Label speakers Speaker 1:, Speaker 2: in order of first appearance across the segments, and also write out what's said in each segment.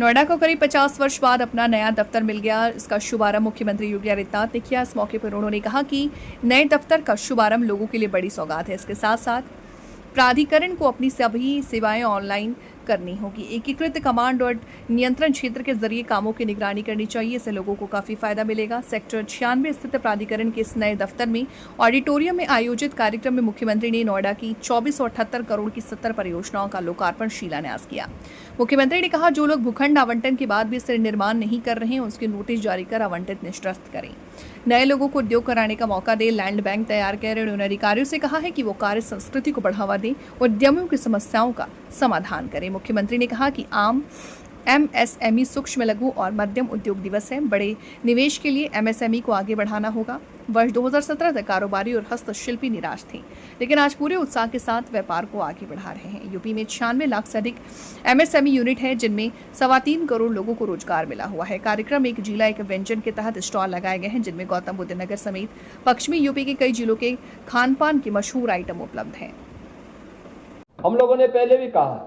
Speaker 1: नोएडा को करीब 50 वर्ष बाद अपना नया दफ्तर मिल गया। इसका शुभारंभ मुख्यमंत्री योगी आदित्यनाथ ने किया। इस मौके पर उन्होंने कहा कि नए दफ्तर का शुभारंभ लोगों के लिए बड़ी सौगात है। इसके साथ साथ प्राधिकरण को अपनी सभी सेवाएं ऑनलाइन करनी होगी। एकीकृत कमांड और नियंत्रण क्षेत्र के जरिए कामों की निगरानी करनी चाहिए। इससे लोगों को काफी फायदा मिलेगा। सेक्टर 96 स्थित प्राधिकरण के इस नए दफ्तर में ऑडिटोरियम में आयोजित कार्यक्रम में मुख्यमंत्री ने नोएडा की 2478 करोड़ की 70 परियोजनाओं का लोकार्पण शिलान्यास किया। मुख्यमंत्री ने कहा, जो लोग भूखंड आवंटन के बाद भी सिर निर्माण नहीं कर रहे हैं, उसके नोटिस जारी कर आवंटित निष्प्रस्त करें। नए लोगों को उद्योग कराने का मौका दे। लैंड बैंक तैयार करें। उन्होंने अधिकारियों से कहा है कि वो कार्य संस्कृति को बढ़ावा दें, उद्यमियों की समस्याओं का समाधान करें। मुख्यमंत्री ने कहा कि आम एमएसएमई सूक्ष्म लघु और मध्यम उद्योग दिवस है। बड़े निवेश के लिए एमएसएमई को आगे बढ़ाना होगा। वर्ष 2017 तक कारोबारी और हस्तशिल्पी निराश थे, लेकिन आज पूरे उत्साह के साथ व्यापार को आगे बढ़ा रहे हैं। यूपी में 96 लाख से अधिक एमएसएमई यूनिट है, जिनमें 3.25 करोड़ लोगों को रोजगार मिला हुआ है। कार्यक्रम एक जिला एक व्यंजन के तहत स्टॉल लगाए गए हैं, जिनमें गौतम बुद्ध नगर समेत पश्चिमी यूपी के कई जिलों के खान पान के मशहूर आइटम उपलब्ध हैं।
Speaker 2: हम लोगों ने पहले भी कहा,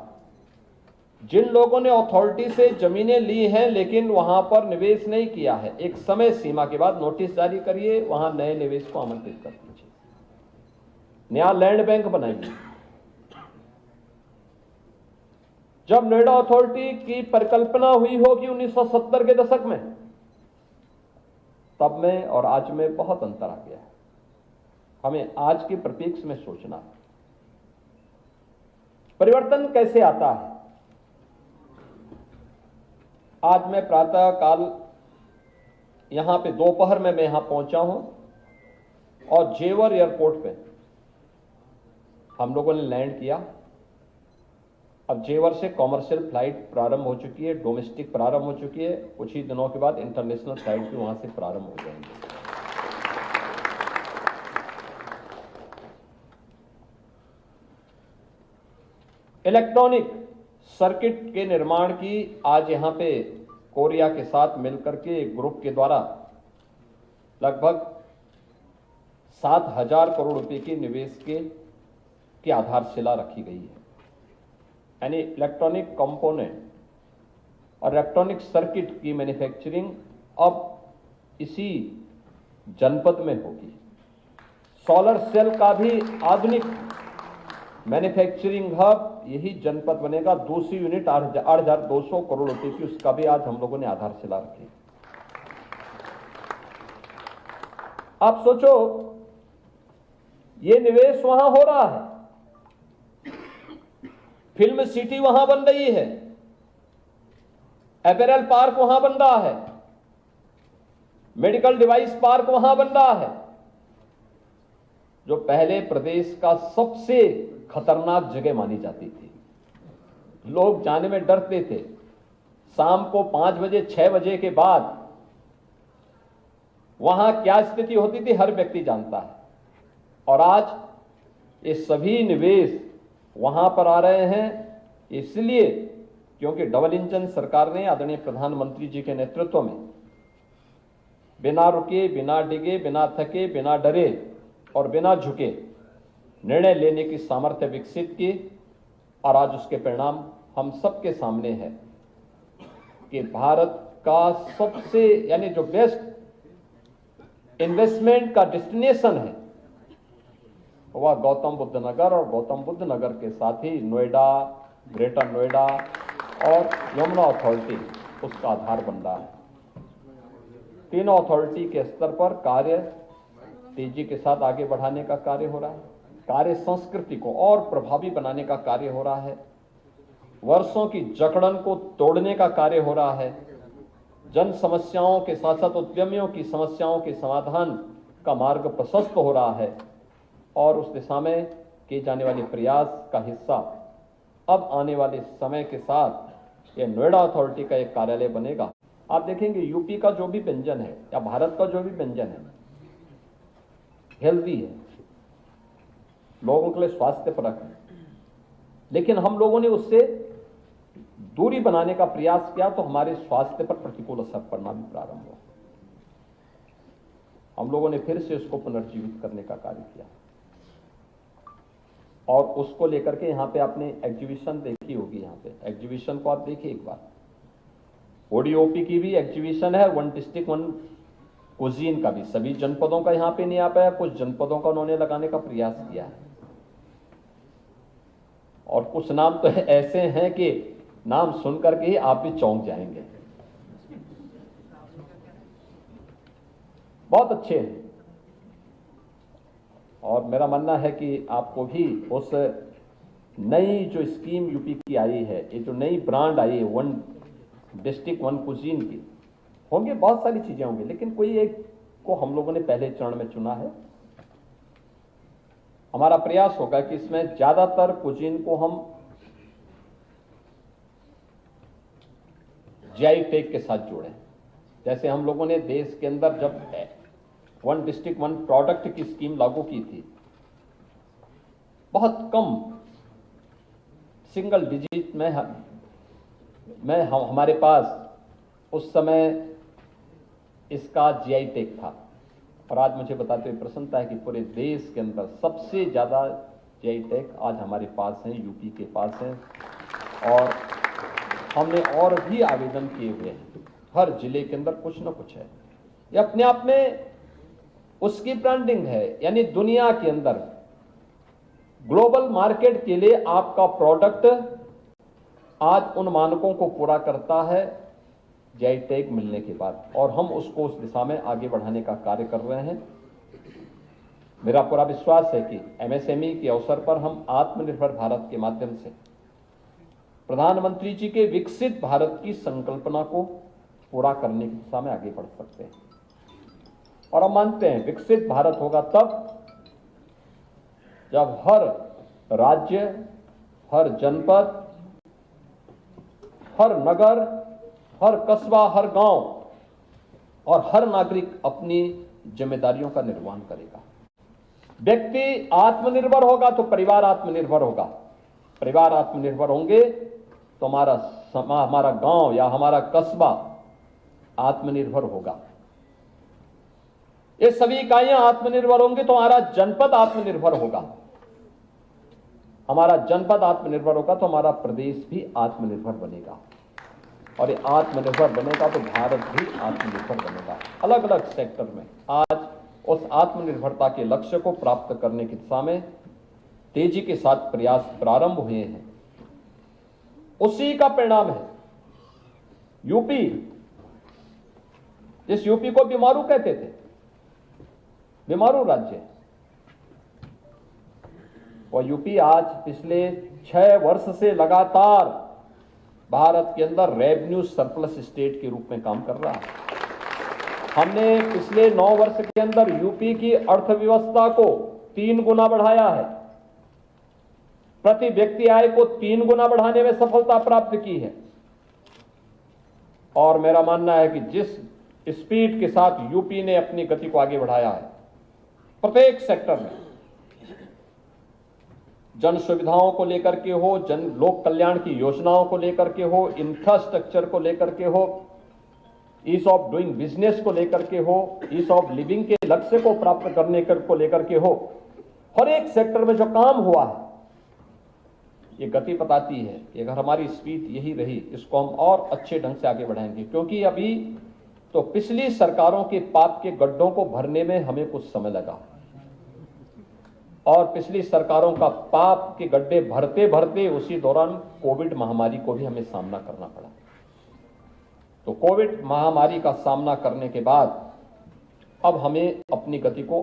Speaker 2: जिन लोगों ने अथॉरिटी से जमीनें ली हैं लेकिन वहां पर निवेश नहीं किया है, एक समय सीमा के बाद नोटिस जारी करिए, वहां नए निवेश को आमंत्रित कर दीजिए, नया लैंड बैंक बनाइए। जब नोएडा अथॉरिटी की परिकल्पना हुई होगी 1970 के दशक में, तब में और आज में बहुत अंतर आ गया है। हमें आज के परिप्रेक्ष्य में सोचना है, परिवर्तन कैसे आता है। आज मैं प्रातः काल यहां पे दोपहर में मैं यहां पहुंचा हूं और जेवर एयरपोर्ट पे हम लोगों ने लैंड किया। अब जेवर से कॉमर्शियल फ्लाइट प्रारंभ हो चुकी है, डोमेस्टिक प्रारंभ हो चुकी है। कुछ ही दिनों के बाद इंटरनेशनल फ्लाइट भी वहां से प्रारंभ हो जाएंगे। इलेक्ट्रॉनिक सर्किट के निर्माण की आज यहां पे कोरिया के साथ मिलकर के एक ग्रुप के द्वारा लगभग 7,000 करोड़ रुपए के निवेश की आधारशिला रखी गई है। यानी इलेक्ट्रॉनिक कंपोनेंट और इलेक्ट्रॉनिक सर्किट की मैन्युफैक्चरिंग अब इसी जनपद में होगी। सोलर सेल का भी आधुनिक मैन्युफैक्चरिंग हब यही जनपद बनेगा। दूसरी यूनिट 8,200 करोड़ रुपए की, उसका भी आज हम लोगों ने आधारशिला रखी। आप सोचो, ये निवेश वहां हो रहा है, फिल्म सिटी वहां बन रही है, अपैरल पार्क वहां बन रहा है, मेडिकल डिवाइस पार्क वहां बन रहा है, जो पहले प्रदेश का सबसे खतरनाक जगह मानी जाती थी। लोग जाने में डरते थे। शाम को 5 बजे 6 बजे के बाद वहां क्या स्थिति होती थी हर व्यक्ति जानता है। और आज ये सभी निवेश वहां पर आ रहे हैं, इसलिए क्योंकि डबल इंजन सरकार ने आदरणीय प्रधानमंत्री जी के नेतृत्व में बिना रुके, बिना डिगे, बिना थके, बिना डरे और बिना झुके निर्णय लेने की सामर्थ्य विकसित की। और आज उसके परिणाम हम सबके सामने है कि भारत का सबसे यानी जो बेस्ट इन्वेस्टमेंट का डेस्टिनेशन है वह गौतम बुद्ध नगर, और गौतम बुद्ध नगर के साथ ही नोएडा, ग्रेटर नोएडा और यमुना अथॉरिटी उसका आधार बन रहा है। तीनों अथॉरिटी के स्तर पर कार्य तेजी के साथ आगे बढ़ाने का कार्य हो रहा है। कार्य संस्कृति को और प्रभावी बनाने का कार्य हो रहा है। वर्षों की जकड़न को तोड़ने का कार्य हो रहा है। जन समस्याओं के साथ साथ उद्यमियों की समस्याओं के समाधान का मार्ग प्रशस्त हो रहा है। और उस दिशा में किए जाने वाले प्रयास का हिस्सा अब आने वाले समय के साथ यह नोएडा अथॉरिटी का एक कार्यालय बनेगा। आप देखेंगे यूपी का जो भी व्यंजन है या भारत का जो भी व्यंजन है हेल्दी है, लोगों के लिए स्वास्थ्यपरक है, लेकिन हम लोगों ने उससे दूरी बनाने का प्रयास किया तो हमारे स्वास्थ्य पर प्रतिकूल असर पड़ना भी प्रारंभ हुआ। हम लोगों ने फिर से उसको पुनर्जीवित करने का कार्य किया और उसको लेकर के यहाँ पे आपने एग्जीबिशन देखी होगी। यहाँ पे एग्जीबिशन को आप देखिए एक बार, ओडीओपी की भी एग्जीबिशन है, वन डिस्ट्रिक्ट वन कुजीन का भी। सभी जनपदों का यहां पे नहीं आ पाया, कुछ जनपदों का उन्होंने लगाने का प्रयास किया है। और कुछ नाम तो ऐसे हैं कि नाम सुनकर के ही आप भी चौंक जाएंगे, बहुत अच्छे हैं। और मेरा मानना है कि आपको भी उस नई जो स्कीम यूपी की आई है, ये जो नई ब्रांड आई है वन डिस्ट्रिक्ट वन कुजीन की, होंगे बहुत सारी चीजें होंगी, लेकिन कोई एक को हम लोगों ने पहले चरण में चुना है। हमारा प्रयास होगा कि इसमें ज्यादातर कुजीन को हम जीआई टैग के साथ जोड़ें। जैसे हम लोगों ने देश के अंदर जब वन डिस्ट्रिक्ट वन प्रोडक्ट की स्कीम लागू की थी, बहुत कम सिंगल डिजिट में हमारे पास उस समय इसका जीआई टैग था। और आज मुझे बताते हुए प्रसन्नता है कि पूरे देश के अंदर सबसे ज्यादा जीआई टैग आज हमारे पास है, यूपी के पास है। और हमने और भी आवेदन किए हुए हैं, हर जिले के अंदर कुछ न कुछ है। ये अपने आप में उसकी ब्रांडिंग है, यानी दुनिया के अंदर ग्लोबल मार्केट के लिए आपका प्रोडक्ट आज उन मानकों को पूरा करता है जीआई टैग मिलने के बाद, और हम उसको उस दिशा में आगे बढ़ाने का कार्य कर रहे हैं। मेरा पूरा विश्वास है कि एमएसएमई के अवसर पर हम आत्मनिर्भर भारत के माध्यम से प्रधानमंत्री जी के विकसित भारत की संकल्पना को पूरा करने की दिशा में आगे बढ़ सकते हैं। और हम मानते हैं विकसित भारत होगा तब जब हर राज्य, हर जनपद, हर नगर, हर कस्बा, हर गांव और हर नागरिक अपनी जिम्मेदारियों का निर्वहन करेगा। व्यक्ति आत्मनिर्भर होगा तो परिवार आत्मनिर्भर होगा, परिवार आत्मनिर्भर होंगे तो हमारा गांव या हमारा कस्बा आत्मनिर्भर होगा। ये सभी इकाइयां आत्मनिर्भर होंगी तो हमारा जनपद आत्मनिर्भर होगा, हमारा जनपद आत्मनिर्भर होगा तो हमारा प्रदेश भी आत्मनिर्भर बनेगा, और ये आत्मनिर्भर बनेगा तो भारत भी आत्मनिर्भर बनेगा। अलग अलग सेक्टर में आज उस आत्मनिर्भरता के लक्ष्य को प्राप्त करने की दिशा में तेजी के साथ प्रयास प्रारंभ हुए हैं। उसी का परिणाम है यूपी, जिस यूपी को बीमारू कहते थे, बीमारू राज्य, और यूपी आज पिछले 6 वर्ष से लगातार भारत के अंदर रेवेन्यू सरप्लस स्टेट के रूप में काम कर रहा है। हमने पिछले 9 वर्ष के अंदर यूपी की अर्थव्यवस्था को 3 गुना बढ़ाया है, प्रति व्यक्ति आय को 3 गुना बढ़ाने में सफलता प्राप्त की है। और मेरा मानना है कि जिस स्पीड के साथ यूपी ने अपनी गति को आगे बढ़ाया है, प्रत्येक सेक्टर में, जन सुविधाओं को लेकर के हो, जन लोक कल्याण की योजनाओं को लेकर के हो, इंफ्रास्ट्रक्चर को लेकर के हो, ईज ऑफ डूइंग बिजनेस को लेकर के हो, ईज ऑफ लिविंग के लक्ष्य को प्राप्त करने को लेकर के हो, हर एक सेक्टर में जो काम हुआ है, ये गति बताती है कि अगर हमारी स्पीड यही रही, इसको हम और अच्छे ढंग से आगे बढ़ाएंगे। क्योंकि अभी तो पिछली सरकारों के पाप के गड्ढों को भरने में हमें कुछ समय लगा, और पिछली सरकारों का पाप के गड्ढे भरते भरते उसी दौरान कोविड महामारी को भी हमें सामना करना पड़ा। तो कोविड महामारी का सामना करने के बाद अब हमें अपनी गति को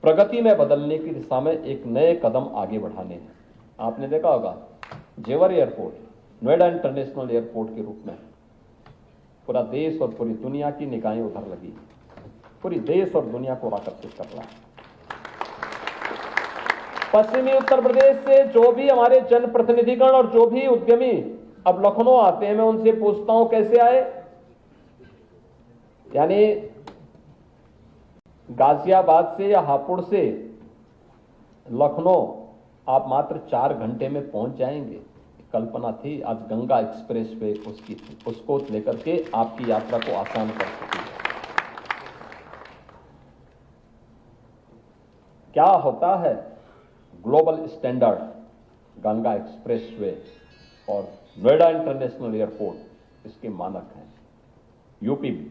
Speaker 2: प्रगति में बदलने की दिशा में एक नए कदम आगे बढ़ाने हैं। आपने देखा होगा जेवर एयरपोर्ट, नोएडा इंटरनेशनल एयरपोर्ट के रूप में पूरा देश और पूरी दुनिया की निगाहें उधर लगी, पूरी देश और दुनिया को आकर्षित कर रहा है। पश्चिमी उत्तर प्रदेश से जो भी हमारे जनप्रतिनिधिगण और जो भी उद्यमी अब लखनऊ आते हैं, मैं उनसे पूछता हूं कैसे आए। यानी गाजियाबाद से या हापुड़ से लखनऊ आप मात्र 4 घंटे में पहुंच जाएंगे। कल्पना थी, आज गंगा एक्सप्रेस वे उसकी थी, उसको लेकर के आपकी यात्रा को आसान कर सकती है। क्या होता है global standard Ganga express way और नोएडा इंटरनेशनल एयरपोर्ट, इसके मानक हैं। यूपी में